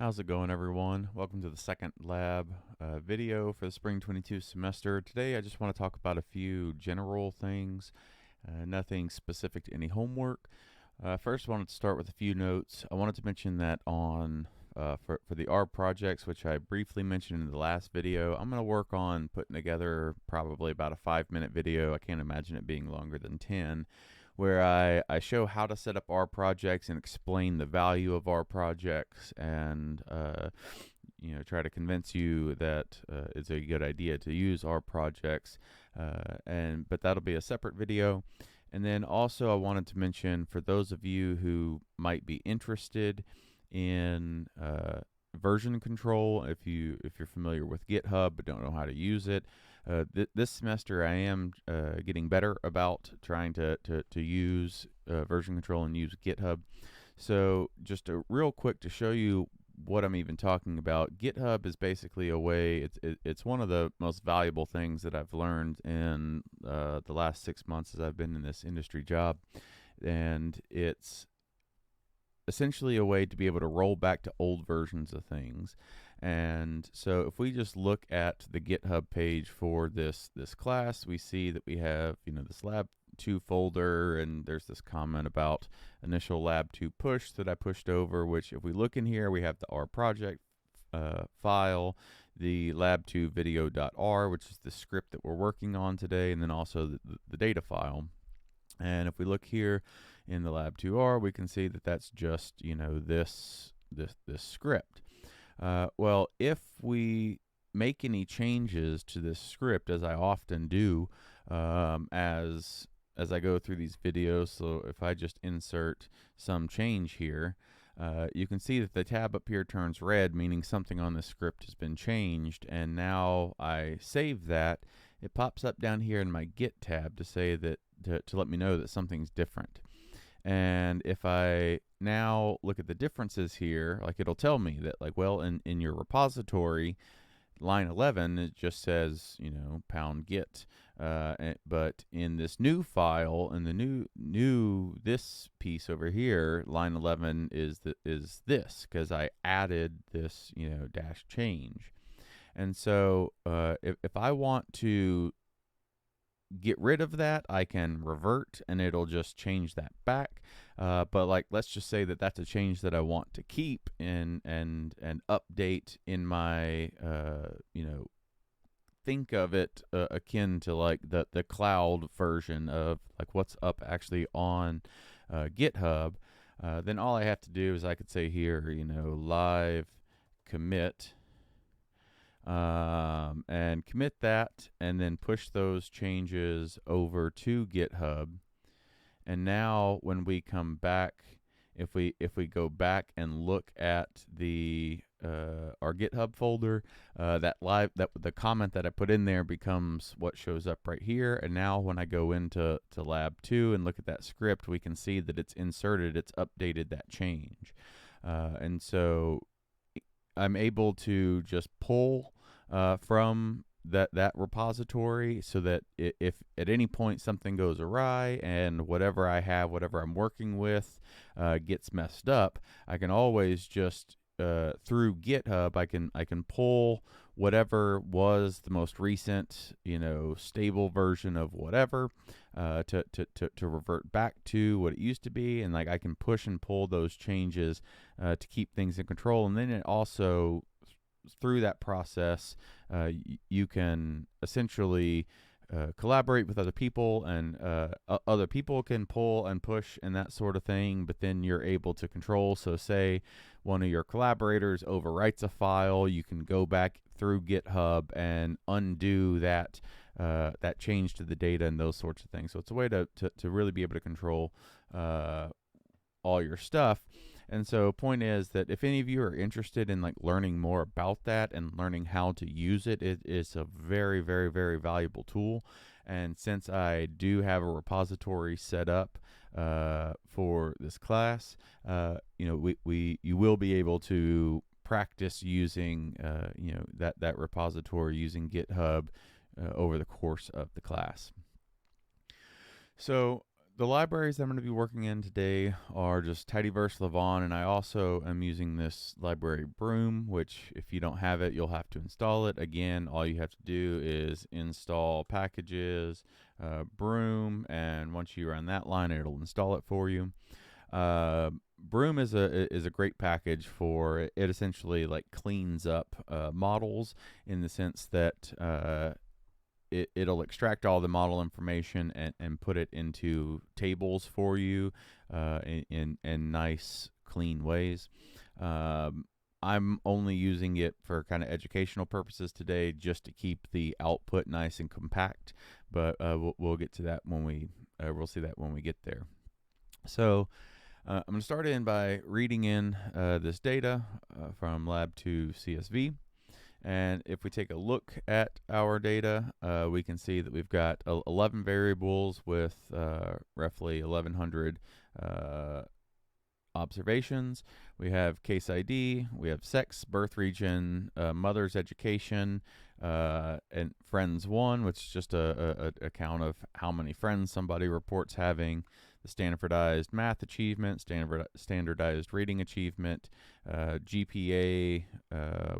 How's it going, everyone? Welcome to the second lab video for the Spring 22 semester. Today I just want to talk about a few general things, nothing specific to any homework. First, I wanted to start with a few notes. I wanted to mention that for the R projects, which I briefly mentioned in the last video, I'm going to work on putting together probably about a 5-minute video. I can't imagine it being longer than 10, where I show how to set up R projects and explain the value of R projects, and try to convince you that it's a good idea to use R projects. But that'll be a separate video. And then also I wanted to mention, for those of you who might be interested in version control, if you're familiar with GitHub but don't know how to use it, this semester I am getting better about trying to use version control and use GitHub. So just real quick to show you what I'm even talking about, GitHub is basically a way, it's one of the most valuable things that I've learned in the last 6 months as I've been in this industry job. And it's essentially a way to be able to roll back to old versions of things. And so if we just look at the GitHub page for this class, we see that we have this lab 2 folder, and there's this comment about initial lab 2 push that I pushed over, which if we look in here, we have the R project file, the lab2 video.r, which is the script that we're working on today, and then also the data file. And if we look here in the lab2r, we can see that that's just this script. Well, if we make any changes to this script, as I often do, as I go through these videos, so if I just insert some change here, you can see that the tab up here turns red, meaning something on the script has been changed. And now I save that, it pops up down here in my Git tab to say that to let me know that something's different. And if I now look at the differences here, like it'll tell me that, like, well, in your repository, line 11, it just says, pound git. But in this new file, in the new this piece over here, line 11 is this, because I added this, dash change. And so if I want to get rid of that, I can revert and it'll just change that back. But like, let's just say that that's a change that I want to keep and update in my think of it akin to like the cloud version of like what's up actually on GitHub. Then all I have to do is I could say here, live commit, and commit that, and then push those changes over to GitHub. And now when we come back, if we go back and look at the our GitHub folder, the comment that I put in there becomes what shows up right here. And now when I go into lab 2 and look at that script, we can see that it's inserted, it's updated that change. And so I'm able to just pull from that repository, so that if at any point something goes awry and whatever I'm working with gets messed up, I can always just through GitHub, I can pull whatever was the most recent stable version of whatever to revert back to what it used to be, and like I can push and pull those changes to keep things in control. And then it also, through that process, you can essentially collaborate with other people, and other people can pull and push and that sort of thing, but then you're able to control. So say one of your collaborators overwrites a file, you can go back through GitHub and undo that change to the data and those sorts of things. So it's a way to really be able to control all your stuff. And so point is that if any of you are interested in like learning more about that and learning how to use it, it is a very, very, very valuable tool. And since I do have a repository set up for this class, you will be able to practice using that repository using GitHub over the course of the class. So The libraries I'm going to be working in today are just Tidyverse, Levon, and I also am using this library Broom, which if you don't have it, you'll have to install it. Again, all you have to do is install packages, Broom, and once you run that line, it'll install it for you. Broom is a great package for it. Essentially like cleans up models in the sense that it'll extract all the model information and put it into tables for you in nice, clean ways. I'm only using it for kind of educational purposes today, just to keep the output nice and compact. But we'll get to that when we'll see that when we get there. So I'm going to start in by reading in this data from Lab 2 CSV. And if we take a look at our data, we can see that we've got 11 variables with roughly 1,100 observations. We have case ID, we have sex, birth region, mother's education, and friends one, which is just a count of how many friends somebody reports having. The standardized math achievement, standardized reading achievement, GPA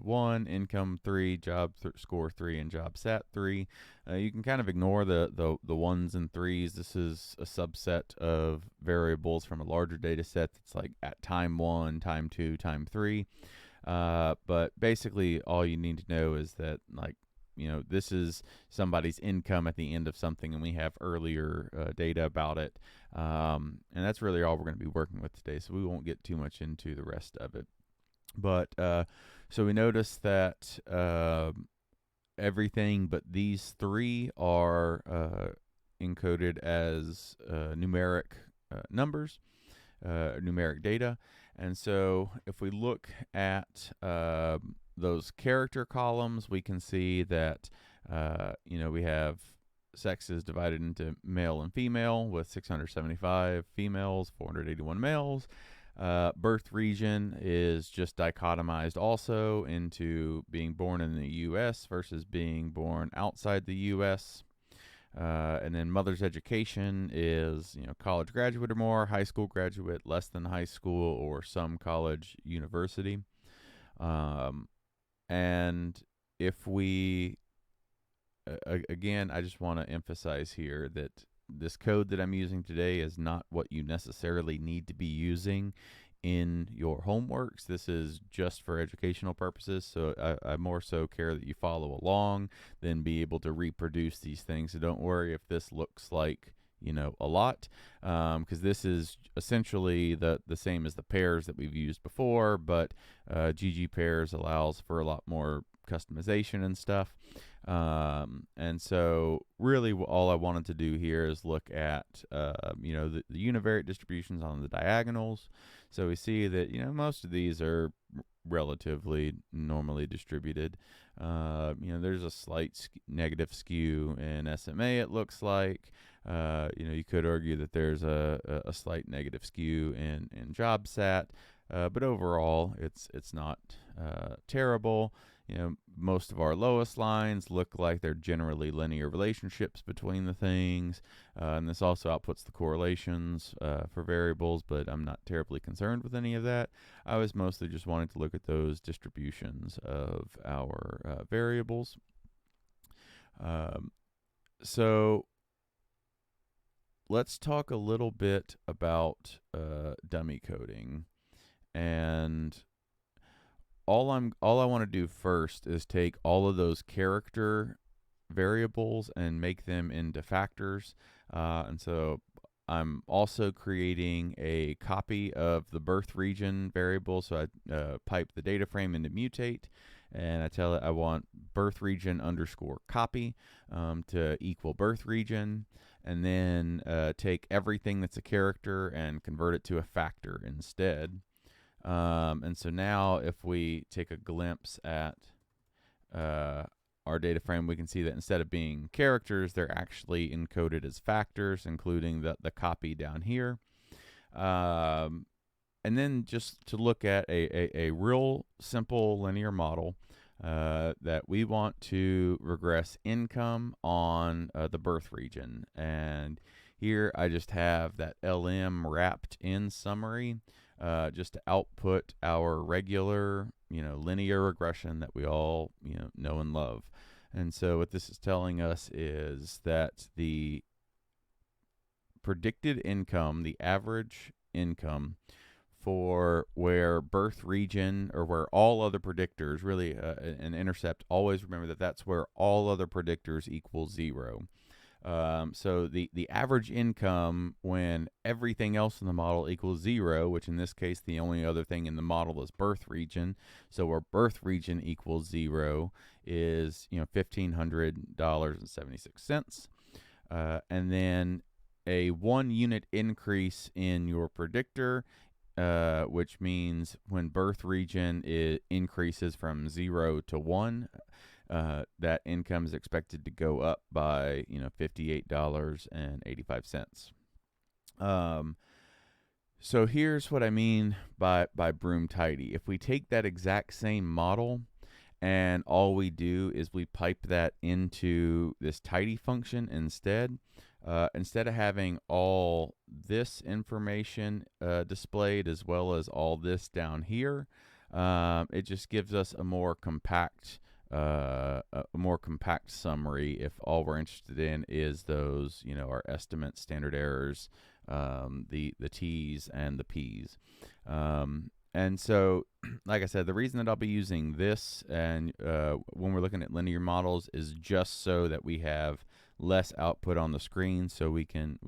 1, income 3, job score 3, and job sat 3. You can kind of ignore the ones and threes. This is a subset of variables from a larger data set that's like at time 1, time 2, time 3. But basically all you need to know is that, like, this is somebody's income at the end of something, and we have earlier data about it. And that's really all we're going to be working with today, so we won't get too much into the rest of it. But so we notice that everything but these three are encoded as numeric numbers, numeric data. And so if we look at those character columns, we can see that we have sexes divided into male and female, with 675 females, 481 males. Birth region is just dichotomized also into being born in the U.S. versus being born outside the U.S. And then mother's education is, college graduate or more, high school graduate, less than high school, or some college, university. And if we, again, I just want to emphasize here that this code that I'm using today is not what you necessarily need to be using in your homeworks. This is just for educational purposes, so I more so care that you follow along than be able to reproduce these things. So don't worry if this looks like a lot, because this is essentially the same as the pairs that we've used before, but GG pairs allows for a lot more customization and stuff. And so really all I wanted to do here is look at the univariate distributions on the diagonals. So we see that most of these are relatively normally distributed. There's a slight negative skew in SMA, it looks like. You could argue that there's a slight negative skew in JobSat, but overall it's not terrible. Most of our lowest lines look like they're generally linear relationships between the things, and this also outputs the correlations for variables, but I'm not terribly concerned with any of that. I was mostly just wanting to look at those distributions of our variables. So let's talk a little bit about dummy coding. And all I want to do first is take all of those character variables and make them into factors. And so I'm also creating a copy of the birth region variable. So I pipe the data frame into mutate, and I tell it I want birth region underscore copy to equal birth region, and then take everything that's a character and convert it to a factor instead. And so now if we take a glimpse at our data frame, we can see that instead of being characters, they're actually encoded as factors, including the copy down here. And then just to look at a real simple linear model that we want to regress income on the birth region. And Here I just have that LM wrapped in summary, just to output our regular, linear regression that we all, know and love. And so what this is telling us is that the predicted income, the average income for where birth region, or where all other predictors, really an intercept, always remember that that's where all other predictors equal 0. So the average income when everything else in the model equals 0, which in this case the only other thing in the model is birth region, so where birth region equals 0 is $1,500.76, and then a 1 unit increase in your predictor, which means when birth region increases from 0 to 1, that income is expected to go up by $58.85. So here's what I mean by broom tidy. If we take that exact same model and all we do is we pipe that into this tidy function instead of having all this information displayed as well as all this down here, it just gives us a more compact summary if all we're interested in is those, our estimates, standard errors, the T's and the P's. And so, like I said, the reason that I'll be using this and when we're looking at linear models is just so that we have less output on the screen, so we can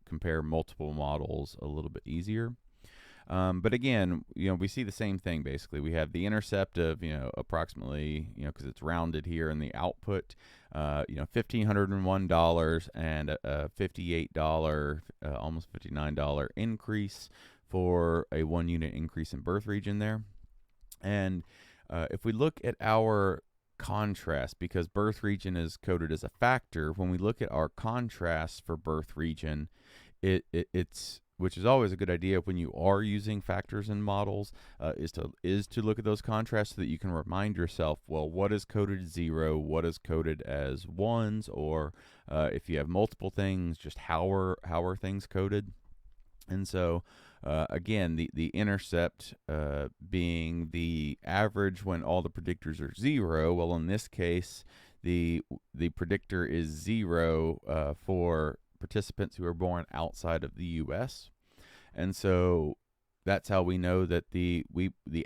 compare multiple models a little bit easier. But again, we see the same thing basically. We have the intercept of, approximately, because it's rounded here in the output, $1,501 and a $58, almost $59 increase for a 1 unit increase in birth region there. And if we look at our contrast, because birth region is coded as a factor, when we look at our contrast for birth region, it's which is always a good idea when you are using factors in models, is to look at those contrasts so that you can remind yourself, well, what is coded as 0, what is coded as 1s, or if you have multiple things, just how are things coded. And so again, the intercept being the average when all the predictors are 0. Well, in this case, the predictor is 0 for participants who are born outside of the U.S. And so that's how we know that the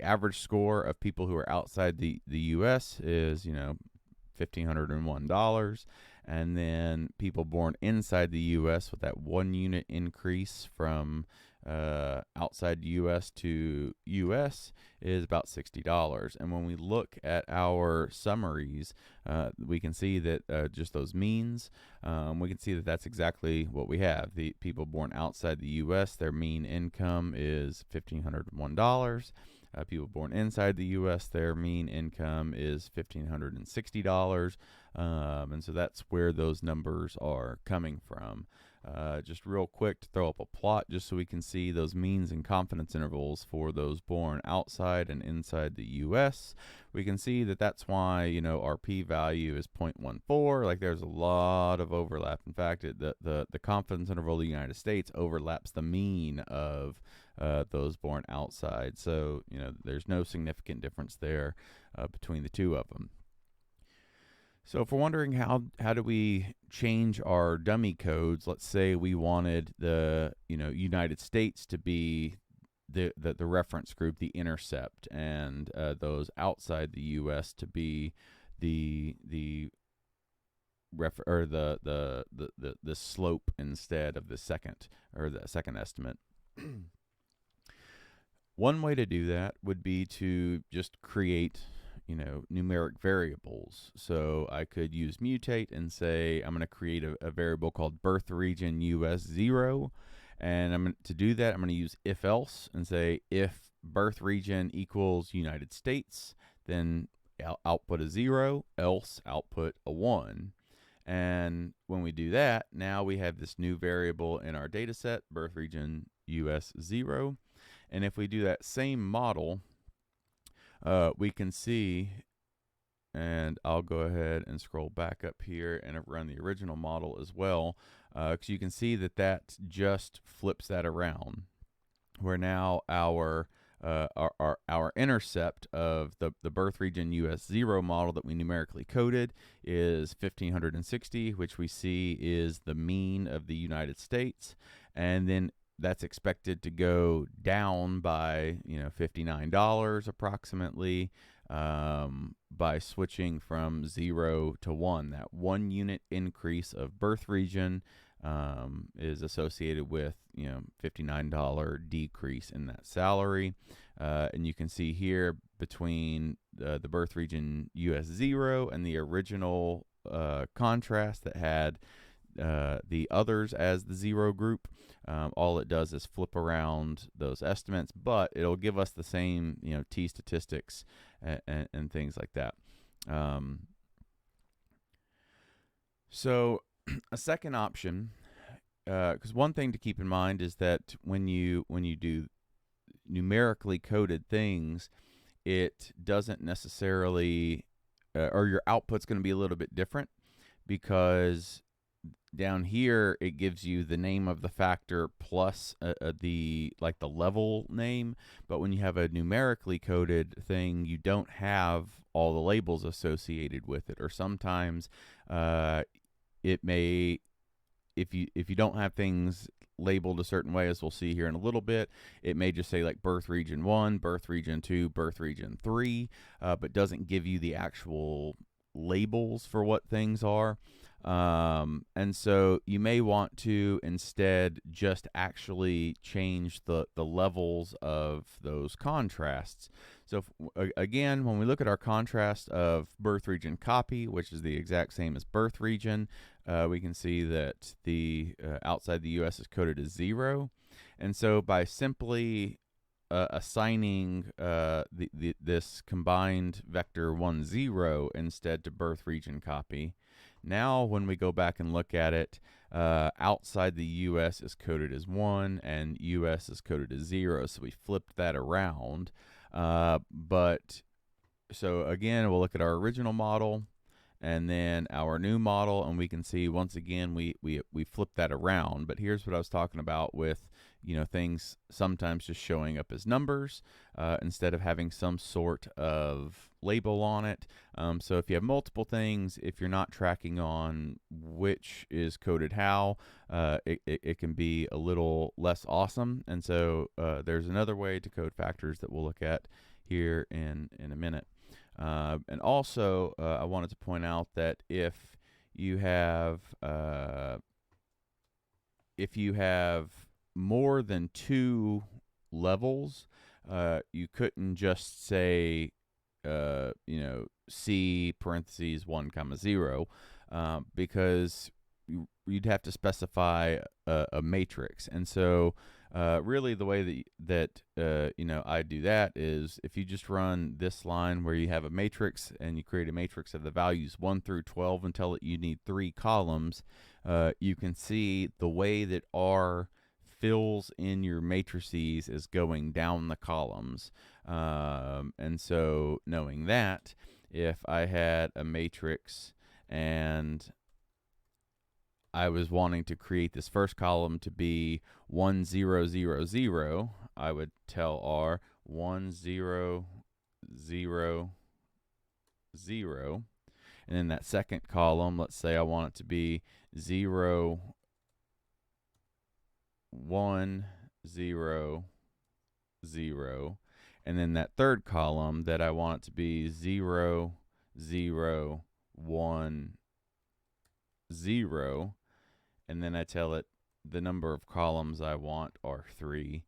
average score of people who are outside the U.S. is $1,501, and then people born inside the U.S. with that 1 unit increase from outside U.S. to U.S. is about $60. And when we look at our summaries, we can see that just those means, we can see that that's exactly what we have. The people born outside the U.S., their mean income is $1,501. People born inside the U.S., their mean income is $1,560. And so that's where those numbers are coming from. Just real quick to throw up a plot just so we can see those means and confidence intervals for those born outside and inside the U.S. We can see that that's why, our p-value is 0.14. Like, there's a lot of overlap. In fact, the confidence interval of the United States overlaps the mean of those born outside. So, there's no significant difference there between the two of them. So if we're wondering how do we change our dummy codes, let's say we wanted the United States to be the reference group, the intercept, and those outside the U.S. to be the slope instead of the second estimate. One way to do that would be to just create numeric variables. So I could use mutate and say I'm going to create a variable called birth region US 0, and to do that I'm going to use if else and say if birth region equals United States, then output a 0, else output a 1. And when we do that, now we have this new variable in our data set, birth region US 0. And if we do that same model, we can see, and I'll go ahead and scroll back up here and run the original model as well. because you can see that that just flips that around, where now our intercept of the birth region US 0 model that we numerically coded is 1560, which we see is the mean of the United States, and then that's expected to go down by $59 approximately, by switching from 0 to 1. That 1 unit increase of birth region is associated with $59 decrease in that salary, and you can see here between the birth region US 0 and the original contrast that had the others as the 0 group. All it does is flip around those estimates, but it'll give us the same t statistics and things like that. So a second option, because one thing to keep in mind is that when you do numerically coded things, it doesn't necessarily, or your output's going to be a little bit different, because down here it gives you the name of the factor plus the level name, but when you have a numerically coded thing, you don't have all the labels associated with it, or sometimes it may, if you don't have things labeled a certain way, as we'll see here in a little bit, it may just say like birth region 1, birth region 2, birth region 3, but doesn't give you the actual labels for what things are. And so you may want to instead just actually change the levels of those contrasts. So again, when we look at our contrast of birth region copy, which is the exact same as birth region, we can see that the outside the US is coded as 0. And so by simply assigning this combined vector 1, 0 instead to birth region copy, now when we go back and look at it, outside the US is coded as 1 and US is coded as 0. So we flipped that around. But so again, we'll look at our original model and then our new model, and we can see once again we flip that around. But here's what I was talking about with things sometimes just showing up as numbers instead of having some sort of label on it. So if you have multiple things, if you're not tracking on which is coded how, it can be a little less awesome. And so there's another way to code factors that we'll look at here in a minute. And also, I wanted to point out that if you have more than 2 levels, you couldn't just say C parentheses 1 comma 0, because you'd have to specify a matrix. And so really the way that I do that is if you just run this line where you have a matrix and you create a matrix of the values 1 through 12 and tell it you need 3 columns, you can see the way that R fills in your matrices is going down the columns. And so knowing that, if I had a matrix and I was wanting to create this first column to be 1 0 0 0, I would tell R 1 0 0 0, and then that second column, let's say I want it to be 0 1 0 0, and then that third column that I want it to be 0 0 1 0, and then I tell it the number of columns I want are 3.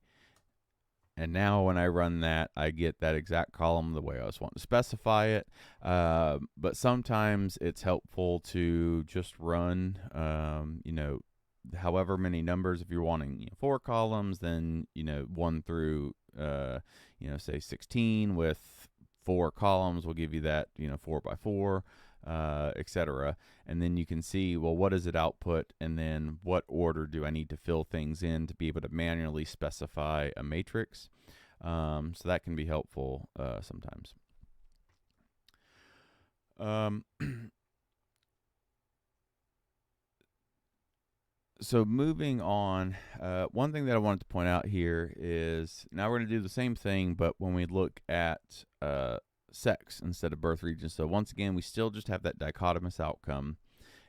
And now when I run that, I get that exact column the way I was wanting to specify it. But sometimes it's helpful to just run, however many numbers. If you're wanting 4 columns, then 1 through say 16 with 4 columns will give you that 4 by 4, etc. And then you can see, well, what does it output, and then what order do I need to fill things in to be able to manually specify a matrix. So that can be helpful sometimes. So moving on, one thing that I wanted to point out here is now we're going to do the same thing, but when we look at sex instead of birth region. So once again, we still just have that dichotomous outcome.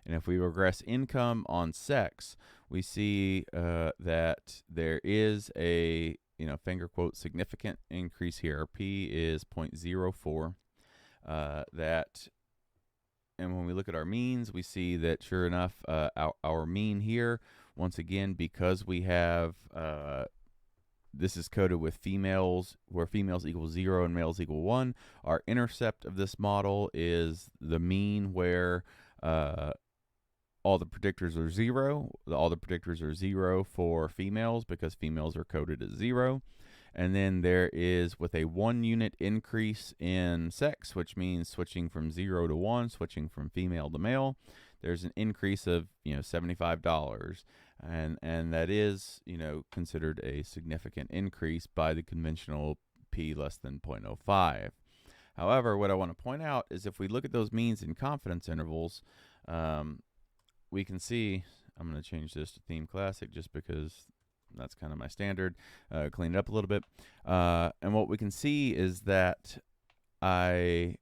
And if we regress income on sex, we see that there is a, finger quote, significant increase here. P is 0.04. And when we look at our means, we see that sure enough, our mean here, once again, because we have, this is coded with females, where females equal 0 and males equal 1. Our intercept of this model is the mean where all the predictors are 0. All the predictors are 0 for females because females are coded as 0. And then there is with a 1 unit increase in sex, which means switching from 0 to 1, switching from female to male, there's an increase of, $75. And that is, considered a significant increase by the conventional P less than 0.05. However, what I want to point out is if we look at those means and confidence intervals, we can see, I'm going to change this to Theme Classic just because that's kind of my standard, clean it up a little bit. And what we can see is that when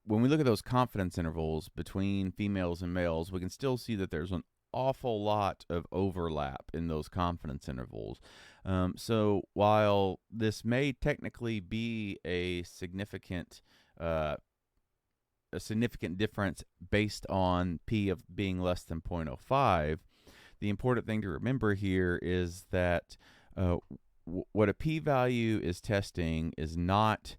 we look at those confidence intervals between females and males, we can still see that there's an awful lot of overlap in those confidence intervals. So while this may technically be a significant difference based on P of being less than 0.05, the important thing to remember here is that what a p-value is testing is not,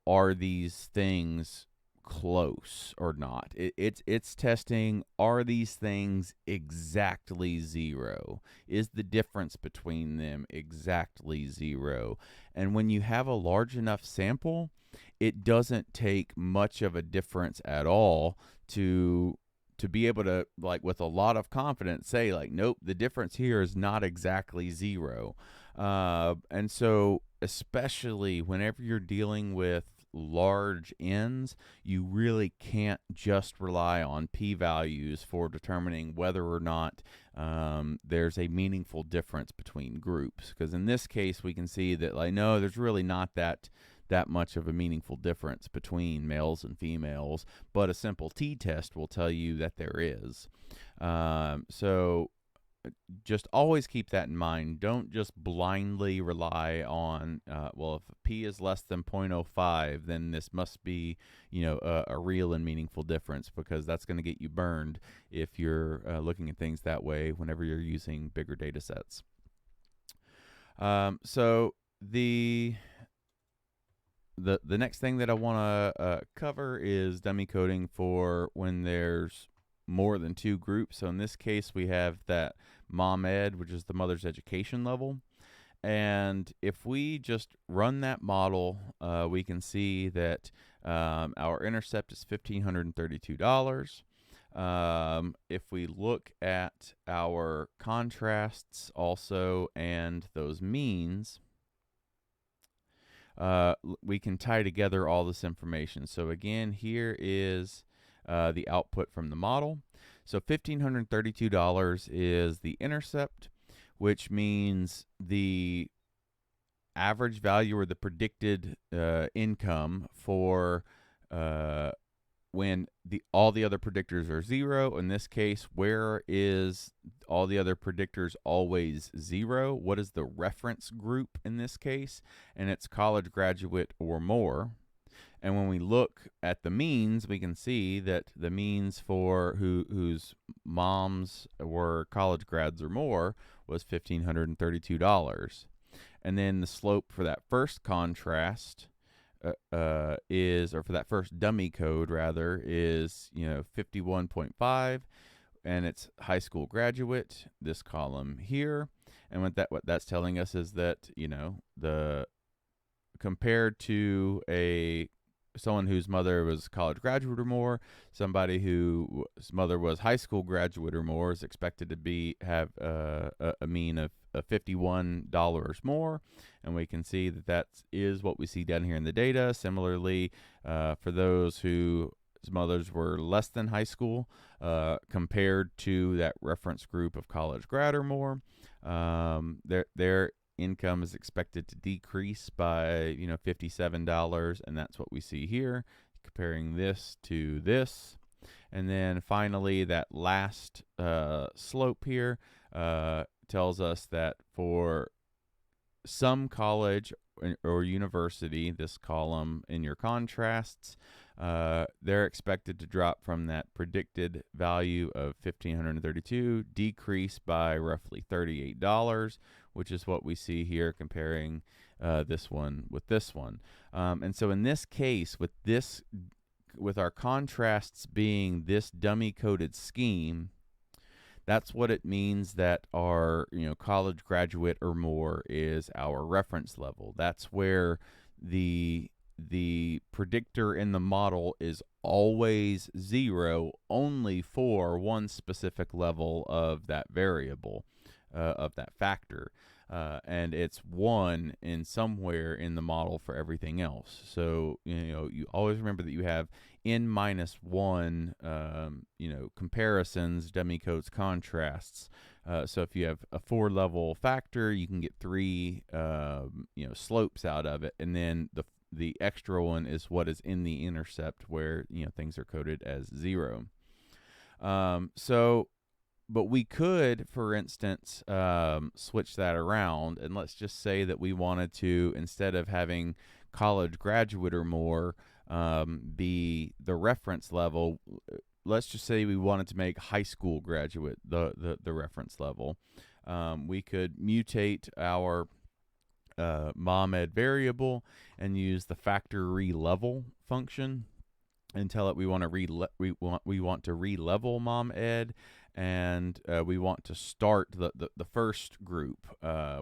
are these things close or not. It's testing, are these things exactly 0? Is the difference between them exactly 0? And when you have a large enough sample, it doesn't take much of a difference at all to be able to, like, with a lot of confidence say, like, nope, the difference here is not exactly 0. And so especially whenever you're dealing with large n's, you really can't just rely on p-values for determining whether or not there's a meaningful difference between groups. Because in this case, we can see that, like, no, there's really not that much of a meaningful difference between males and females, but a simple t-test will tell you that there is. So just always keep that in mind. Don't just blindly rely on, well, if p is less than 0.05, then this must be, a real and meaningful difference, because that's going to get you burned if you're looking at things that way whenever you're using bigger data sets. So the next thing that I want to cover is dummy coding for when there's more than 2 groups. So in this case, we have that mom ed, which is the mother's education level. And if we just run that model, we can see that our intercept is $1,532. If we look at our contrasts also and those means, we can tie together all this information. So again, here is the output from the model. So $1,532 is the intercept, which means the average value or the predicted income for when all the other predictors are 0. In this case, where is all the other predictors always 0? What is the reference group in this case? And it's college graduate or more. And when we look at the means, we can see that the means for whose moms were college grads or more was $1,532. And then the slope for that first contrast is, or for that first dummy code rather, is 51.5, and it's high school graduate, this column here. And what that's telling us is that the compared to someone whose mother was college graduate or more, somebody whose mother was high school graduate or more is expected to have a mean of $51 more. And we can see that is what we see down here in the data. Similarly, for those who some others were less than high school, compared to that reference group of college grad or more. Their income is expected to decrease by $57, and that's what we see here, comparing this to this. And then finally, that last slope here tells us that for some college or university, this column in your contrasts, they're expected to drop from that predicted value of $1,532, decrease by roughly $38, which is what we see here comparing this one with this one. And so in this case, with our contrasts being this dummy coded scheme, that's what it means that our college graduate or more is our reference level. That's where the predictor in the model is always 0 only for one specific level of that variable, of that factor. And it's 1 in somewhere in the model for everything else. So you always remember that you have n minus 1 comparisons, dummy codes, contrasts. So if you have a 4-level factor, you can get 3 slopes out of it, and then the extra one is what is in the intercept, where things are coded as 0. But we could, for instance, switch that around, and let's just say that we wanted to, instead of having college graduate or more be the reference level, let's just say we wanted to make high school graduate the reference level. We could mutate our MomEd variable and use the factor relevel function and tell it we want to relevel MomEd, and we want to start the first group,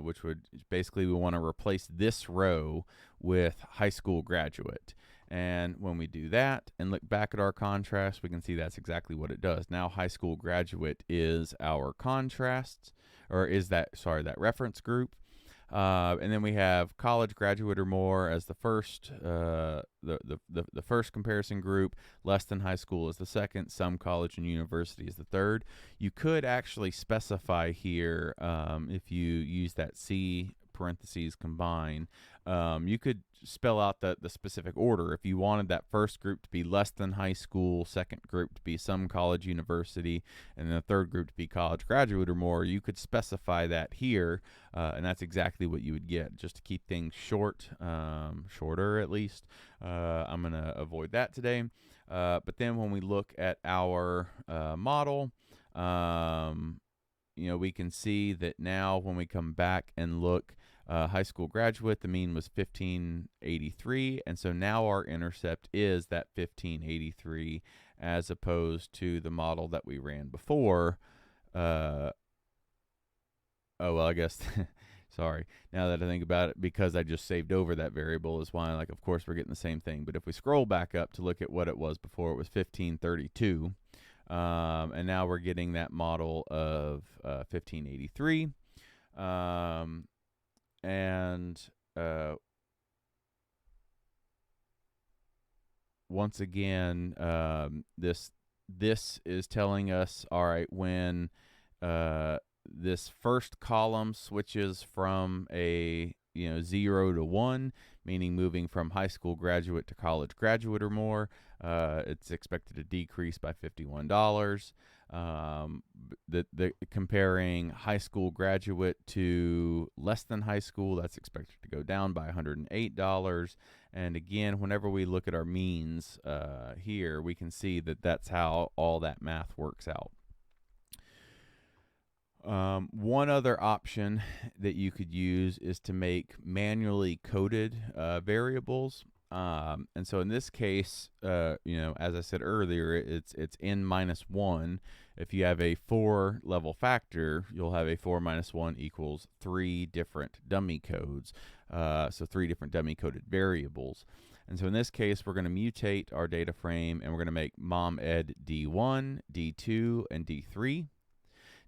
which would basically, we want to replace this row with high school graduate. And when we do that and look back at our contrast, we can see that's exactly what it does. Now high school graduate is our contrast, or is that reference group. And then we have college graduate or more as the first, the first comparison group. Less than high school is the second. Some college and university is the third. You could actually specify here, if you use that C parentheses combine, you could spell out the specific order. If you wanted that first group to be less than high school, second group to be some college, university, and then the third group to be college graduate or more, you could specify that here, and that's exactly what you would get. Just to keep things short, shorter at least, I'm going to avoid that today. But then when we look at our model, we can see that now when we come back and look, high school graduate, the mean was 1583, and so now our intercept is that 1583, as opposed to the model that we ran before. I guess sorry, now that I think about it, because I just saved over that variable is why, of course we're getting the same thing. But if we scroll back up to look at what it was before, it was 1532, and now we're getting that model of 1583. And once again, this is telling us, all right, when this first column switches from a 0 to 1, meaning moving from high school graduate to college graduate or more, it's expected to decrease by $51. The comparing high school graduate to less than high school, that's expected to go down by $108. And again, whenever we look at our means here, we can see that that's how all that math works out. One other option that you could use is to make manually coded variables. And so in this case, as I said earlier, it's n minus 1. If you have a 4-level factor, you'll have a 4 minus 1 equals 3 different dummy codes. So 3 different dummy coded variables. And so in this case, we're going to mutate our data frame, and we're going to make MomEd D1, D2, and D3.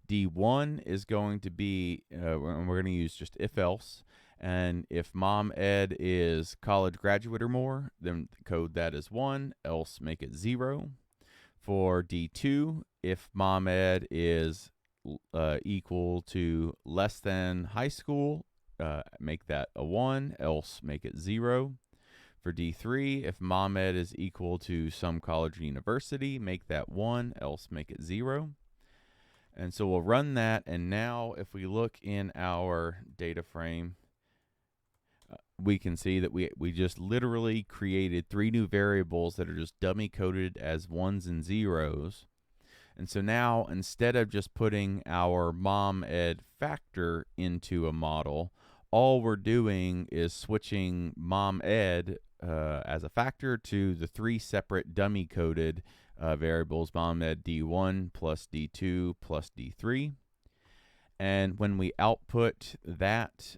D1 is going to be, and we're going to use just if else, And if mom ed is college graduate or more, then code that as 1, else make it 0. For D2, if mom ed is equal to less than high school, make that a 1, else make it 0. For D3, if mom ed is equal to some college or university, make that 1, else make it 0. And so we'll run that, and now if we look in our data frame, we can see that we just literally created 3 new variables that are just dummy coded as 1s and 0s. And so now, instead of just putting our mom ed factor into a model, all we're doing is switching mom ed as a factor to the 3 separate dummy coded variables, mom ed D1 plus D2 plus D3. And when we output that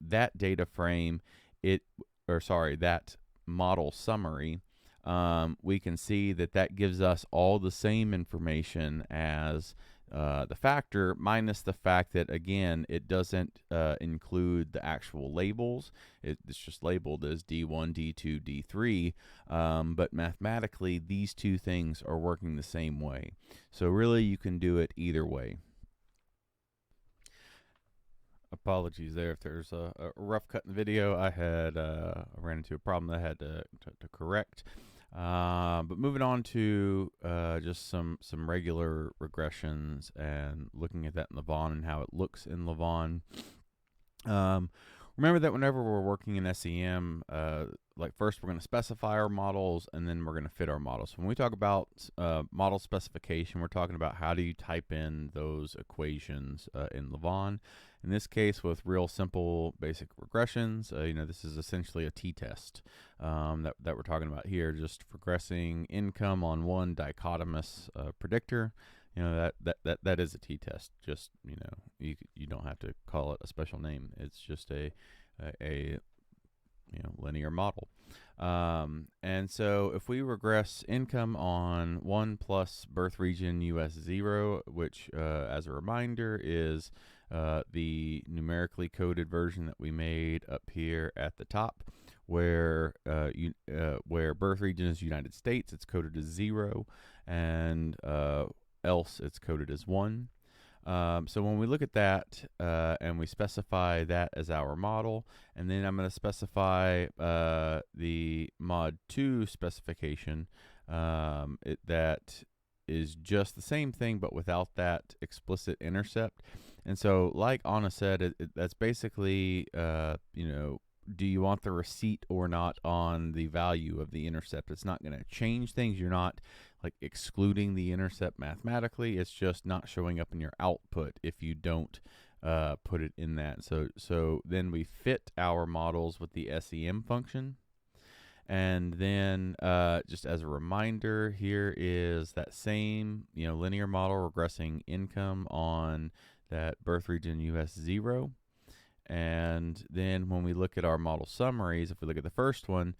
that data frame, that model summary, we can see that gives us all the same information as the factor, minus the fact that, again, it doesn't include the actual labels. It's just labeled as D1, D2, D3, but mathematically, these 2 things are working the same way. So really, you can do it either way. Apologies there if there's a rough cut in the video. I ran into a problem that I had to correct. But moving on to just some regular regressions and looking at that in Lavon and how it looks in Lavon. Remember that whenever we're working in SEM, like first we're going to specify our models and then we're going to fit our models. So when we talk about model specification, we're talking about how do you type in those equations in Lavon. In this case, with real simple basic regressions, this is essentially a t-test that we're talking about here, just regressing income on one dichotomous predictor. That is a t-test. Just you don't have to call it a special name. It's just a linear model. And so if we regress income on 1 plus birth region US 0, which as a reminder is the numerically coded version that we made up here at the top, where birth region is United States, it's coded as 0, and else it's coded as 1. So when we look at that and we specify that as our model, and then I'm going to specify the mod 2 specification, that is just the same thing but without that explicit intercept. And so like Anna said, that's basically, do you want the receipt or not on the value of the intercept? It's not going to change things. You're not like excluding the intercept mathematically. It's just not showing up in your output if you don't put it in that. So then we fit our models with the SEM function. And then just as a reminder, here is that same linear model regressing income on that birth region US 0. And then when we look at our model summaries, if we look at the first one,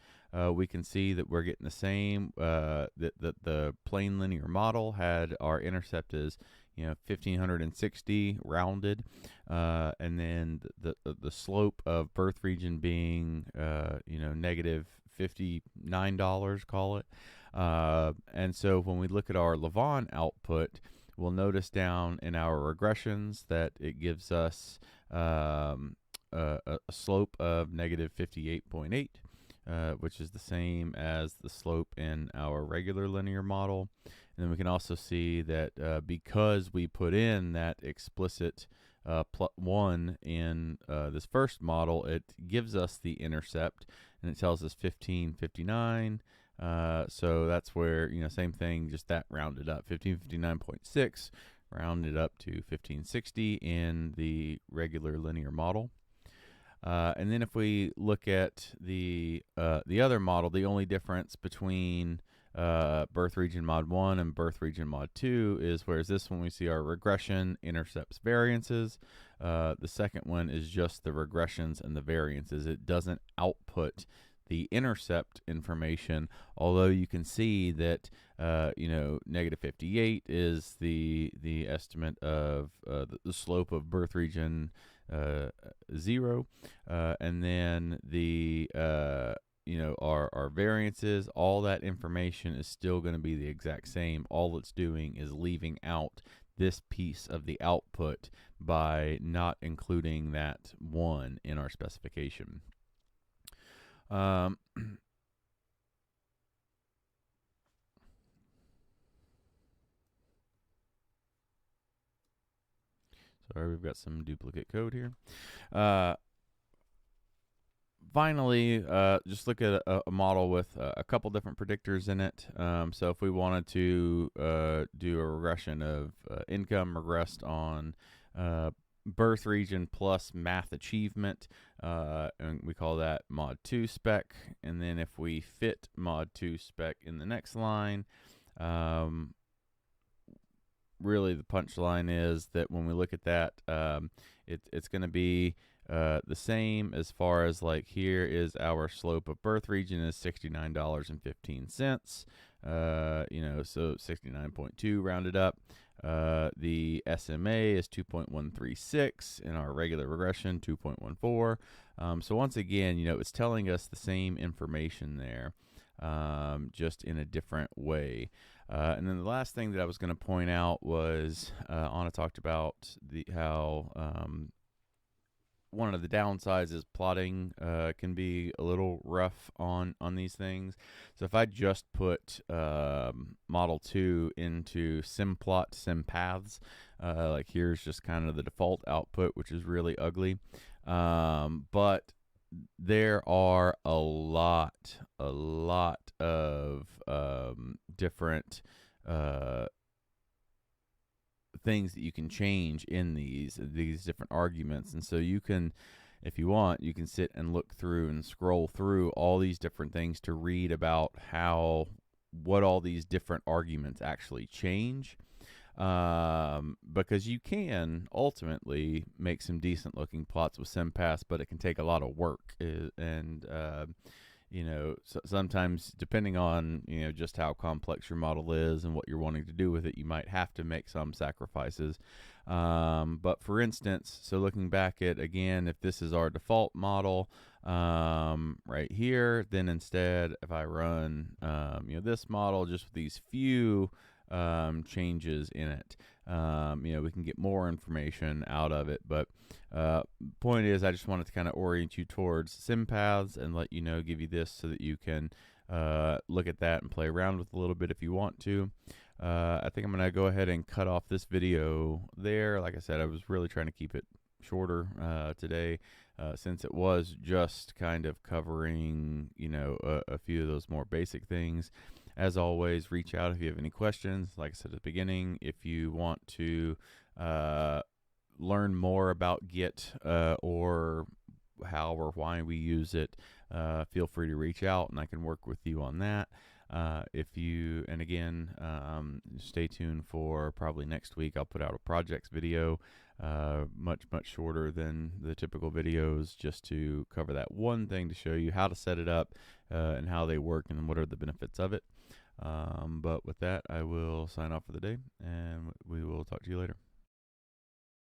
we can see that we're getting the same, that the plain linear model had our intercept as 1560 rounded, and then the slope of birth region being negative $59, call it. And so when we look at our Lavon output, we'll notice down in our regressions that it gives us a slope of negative 58.8, which is the same as the slope in our regular linear model. And then we can also see that because we put in that explicit +1 in this first model, it gives us the intercept, and it tells us 1559. So that's where, same thing, just that rounded up, 1559.6 rounded up to 1560 in the regular linear model. And then if we look at the other model, the only difference between birth region mod 1 and birth region mod 2 is, whereas this one we see our regression, intercepts, variances. The second one is just the regressions and the variances. It doesn't output the intercept information, although you can see that negative 58 is the estimate of the slope of birth region 0, and then the our variances, all that information is still going to be the exact same. All it's doing is leaving out this piece of the output by not including that 1 in our specification. Sorry, we've got some duplicate code here. Finally, just look at a model with a couple different predictors in it. So if we wanted to do a regression of income regressed on birth region plus math achievement, and we call that mod 2 spec. And then if we fit mod 2 spec in the next line, really the punchline is that when we look at that, it's going to be the same as far as, like, here is our slope of birth region is $69.15, so 69.2 rounded up. The SMA is 2.136, in our regular regression 2.14. So once again, it's telling us the same information there, just in a different way. And then the last thing that I was going to point out was Anna talked about how one of the downsides is plotting can be a little rough on these things. So if I just put Model 2 into SimPlot, SimPaths, like here's just kind of the default output, which is really ugly. But there are a lot of different things that you can change in these different arguments. And so you can, if you want, you can sit and look through and scroll through all these different things to read about what all these different arguments actually change. Because you can ultimately make some decent looking plots with SimPaths, but it can take a lot of work. And so sometimes, depending on, just how complex your model is and what you're wanting to do with it, you might have to make some sacrifices. But for instance, so looking back at, again, if this is our default model, right here, then instead, if I run, this model just with these few changes in it, we can get more information out of it. But point is, I just wanted to kind of orient you towards SimPaths and let you know, give you this so that you can look at that and play around with a little bit if you want to. I think I'm going to go ahead and cut off this video there. Like I said, I was really trying to keep it shorter today, since it was just kind of covering, a few of those more basic things. As always, reach out if you have any questions. Like I said at the beginning, if you want to learn more about Git or how or why we use it, feel free to reach out and I can work with you on that. And again, stay tuned for probably next week. I'll put out a projects video, much shorter than the typical videos, just to cover that one thing, to show you how to set it up and how they work and what are the benefits of it. But with that, I will sign off for the day, and we will talk to you later.